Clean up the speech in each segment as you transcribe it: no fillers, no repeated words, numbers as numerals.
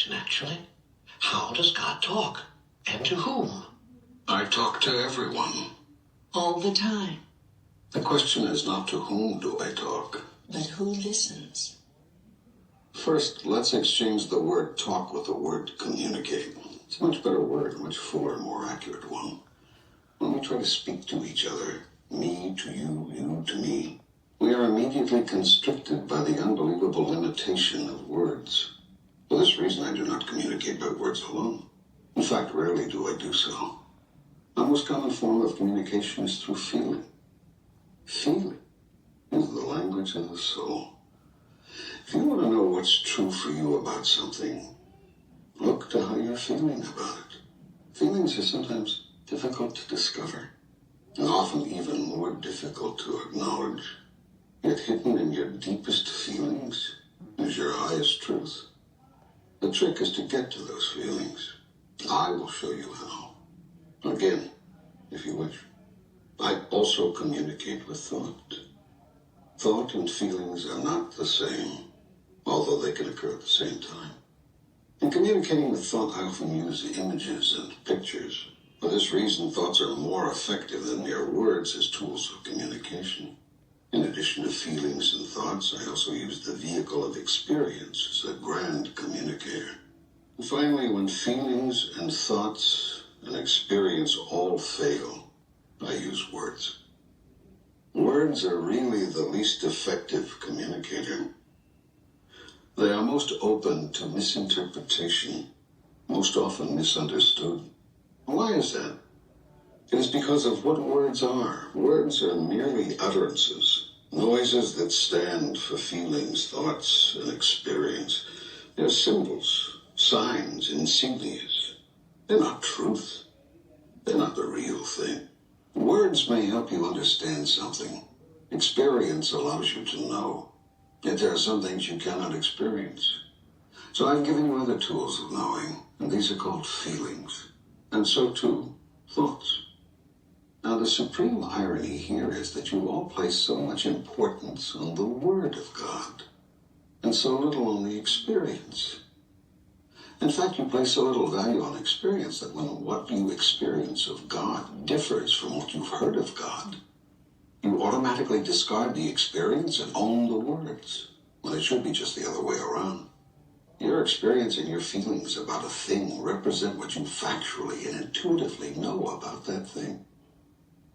question, actually. How does God talk? And to whom? I talk to everyone. All the time. The question is not to whom do I talk, but who listens. First, let's exchange the word talk with the word communicate. It's a much better word, a much fuller, more accurate one. When we try to speak to each other, me to you, you to me, we are immediately constricted by the unbelievable limitation of words. For this reason, I do not communicate by words alone. In fact, rarely do I do so. The most common form of communication is through feeling. Feeling is the language of the soul. If you want to know what's true for you about something, look to how you're feeling about it. Feelings are sometimes difficult to discover, and often even more difficult to acknowledge. Yet hidden in your deepest feelings is your highest truth. The trick is to get to those feelings. I will show you how. Again, if you wish. I also communicate with thought. Thought and feelings are not the same, although they can occur at the same time. In communicating with thought, I often use images and pictures. For this reason, thoughts are more effective than mere words as tools of communication. In addition to feelings and thoughts, I also use the vehicle of experience as a grand communicator. And finally, when feelings and thoughts and experience all fail, I use words. Words are really the least effective communicator. They are most open to misinterpretation, most often misunderstood. Why is that? It is because of what words are. Words are merely utterances, noises that stand for feelings, thoughts, and experience. They're symbols, signs, insignias. They're not truth. They're not the real thing. Words may help you understand something. Experience allows you to know. Yet there are some things you cannot experience. So I've given you other tools of knowing, and these are called feelings. And so too, thoughts. Now the supreme irony here is that you all place so much importance on the Word of God, and so little on the experience. In fact, you place so little value on experience that when what you experience of God differs from what you've heard of God, you automatically discard the experience and own the words, when it should be just the other way around. Your experience and your feelings about a thing represent what you factually and intuitively know about that thing.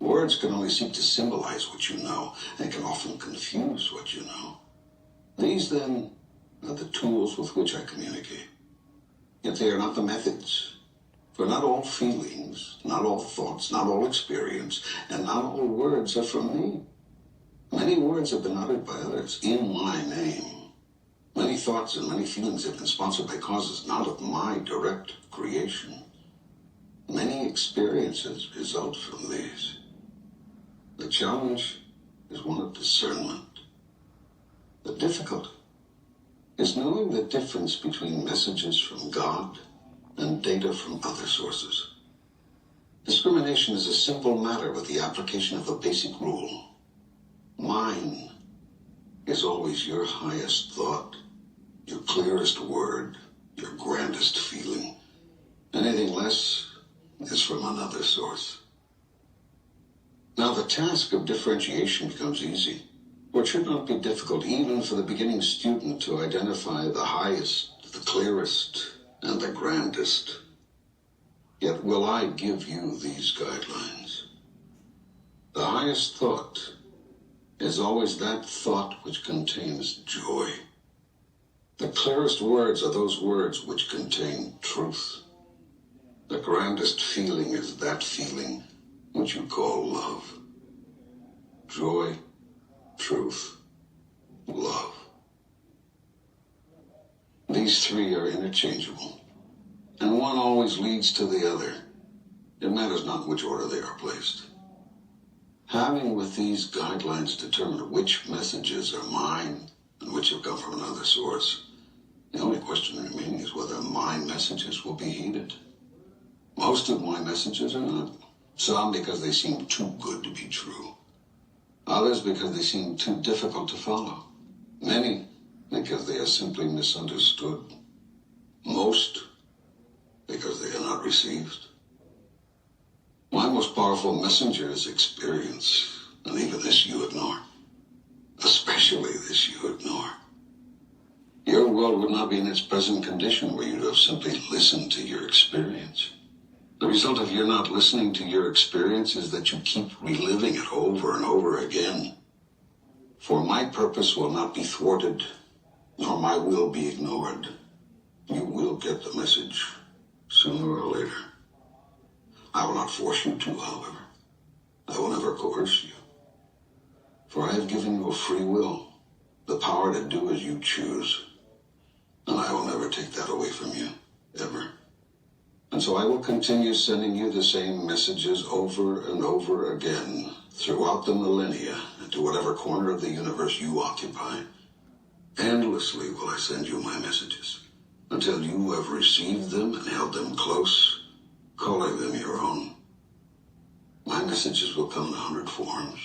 Words can only seek to symbolize what you know, and can often confuse what you know. These, then, are the tools with which I communicate. Yet they are not the methods. For not all feelings, not all thoughts, not all experience, and not all words are from me. Many words have been uttered by others in my name. Many thoughts and many feelings have been sponsored by causes not of my direct creation. Many experiences result from these. The challenge is one of discernment. The difficulty is knowing the difference between messages from God and data from other sources. Discrimination is a simple matter with the application of a basic rule. Mine is always your highest thought, your clearest word, your grandest feeling. Anything less is from another source. Now the task of differentiation becomes easy, for it should not be difficult even for the beginning student to identify the highest, the clearest, and the grandest. Yet will I give you these guidelines. The highest thought is always that thought which contains joy. The clearest words are those words which contain truth. The grandest feeling is that feeling which you call love. Joy, truth, love. These three are interchangeable, and one always leads to the other. It matters not which order they are placed. Having with these guidelines determined which messages are mine and which have come from another source, the only question remaining is whether my messages will be heeded. Most of my messages are not. Some because they seem too good to be true. Others because they seem too difficult to follow. Many because they are simply misunderstood. Most because they are not received. My most powerful messenger is experience, and even this you ignore. Especially this you ignore. Your world would not be in its present condition were you to have simply listened to your experience. The result of your not listening to your experience is that you keep reliving it over and over again. For my purpose will not be thwarted, nor my will be ignored. You will get the message, sooner or later. I will not force you to, however. I will never coerce you. For I have given you a free will, the power to do as you choose. And I will never take that away from you, ever. And so I will continue sending you the same messages over and over again throughout the millennia and to whatever corner of the universe you occupy. Endlessly will I send you my messages until you have received them and held them close, calling them your own. My messages will come in 100 forms,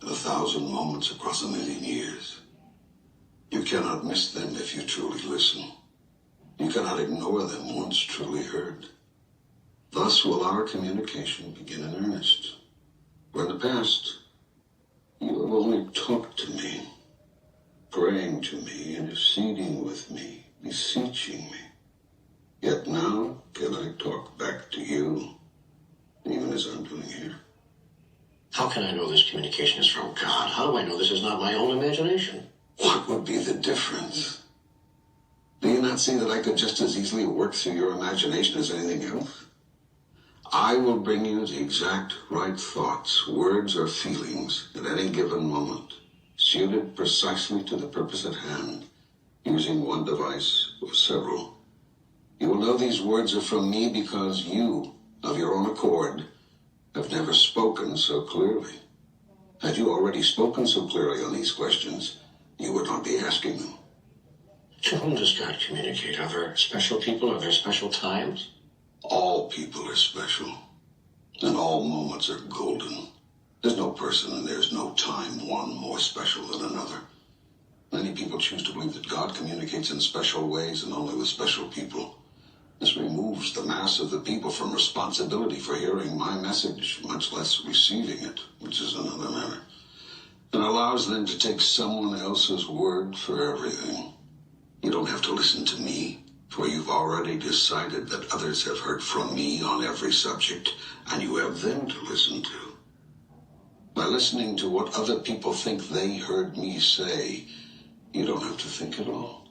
in 1,000 moments across 1,000,000 years. You cannot miss them if you truly listen. You cannot ignore them once truly heard. Thus will our communication begin in earnest. For in the past, you have only talked to me, praying to me, interceding with me, beseeching me. Yet now can I talk back to you, even as I'm doing here. How can I know this communication is from God? How do I know this is not my own imagination? What would be the difference? Do you not see that I could just as easily work through your imagination as anything else? I will bring you the exact right thoughts, words, or feelings at any given moment, suited precisely to the purpose at hand, using one device or several. You will know these words are from me because you, of your own accord, have never spoken so clearly. Had you already spoken so clearly on these questions, you would not be asking them. To whom does God communicate? Are there special people? Are there special times? All people are special, and all moments are golden. There's no person and there's no time one more special than another. Many people choose to believe that God communicates in special ways and only with special people. This removes the mass of the people from responsibility for hearing my message, much less receiving it, which is another matter, and allows them to take someone else's word for everything. You don't have to listen to me, for you've already decided that others have heard from me on every subject, and you have them to listen to. By listening to what other people think they heard me say, you don't have to think at all.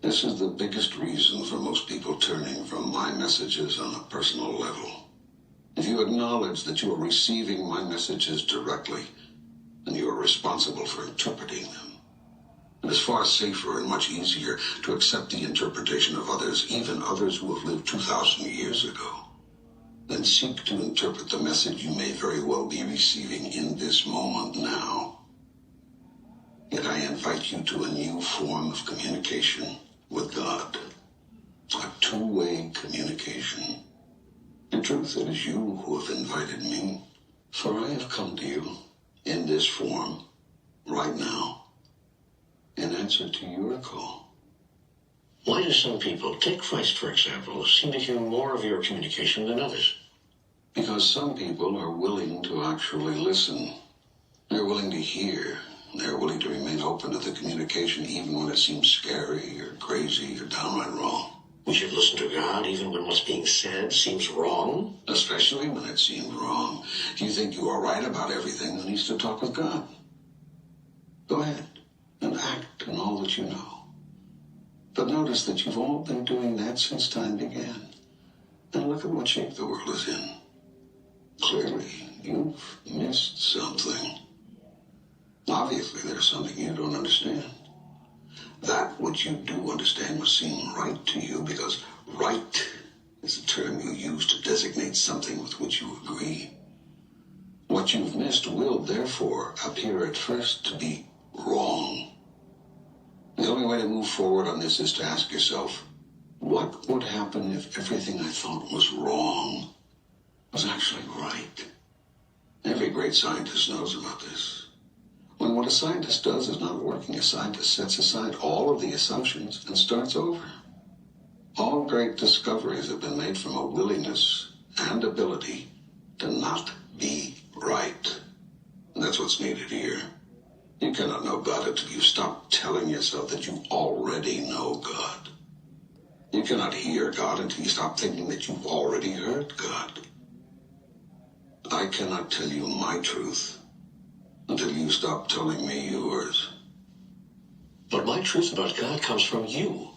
This is the biggest reason for most people turning from my messages on a personal level. If you acknowledge that you are receiving my messages directly, then you are responsible for interpreting them. It is far safer and much easier to accept the interpretation of others, even others who have lived 2,000 years ago, than seek to interpret the message you may very well be receiving in this moment now. Yet I invite you to a new form of communication with God, a two-way communication. In truth, it is you who have invited me, for I have come to you in this form right now, in answer to your call. Why do some people, take Christ for example, seem to hear more of your communication than others? Because some people are willing to actually listen. They're willing to hear. They're willing to remain open to the communication even when it seems scary or crazy or downright wrong. We should listen to God even when what's being said seems wrong? Especially when it seems wrong. If you think you are right about everything, then needs to talk with God. Go ahead and act on all that you know. But notice that you've all been doing that since time began. And look at what shape the world is in. Clearly, you've missed something. Obviously, there's something you don't understand. That which you do understand must seem right to you, because right is a term you use to designate something with which you agree. What you've missed will, therefore, appear at first to be wrong. The only way to move forward on this is to ask yourself, what would happen if everything I thought was wrong was actually right? Every great scientist knows about this. When what a scientist does is not working, a scientist sets aside all of the assumptions and starts over. All great discoveries have been made from a willingness and ability to not be right. And that's what's needed here. You cannot know God until you stop telling yourself that you already know God. You cannot hear God until you stop thinking that you've already heard God. I cannot tell you my truth until you stop telling me yours. But my truth about God comes from you.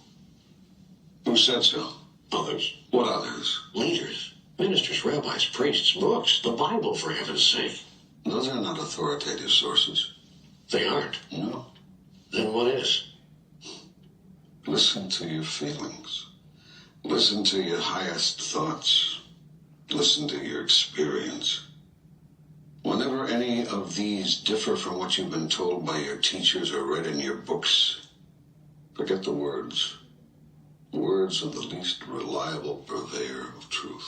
Who said so? Others. What others? Leaders. Ministers, rabbis, priests, books. The Bible, for heaven's sake. Those are not authoritative sources. They aren't. No. Then what is? Listen to your feelings. Listen to your highest thoughts. Listen to your experience. Whenever any of these differ from what you've been told by your teachers or read in your books, forget the words. Words are the least reliable purveyor of truth.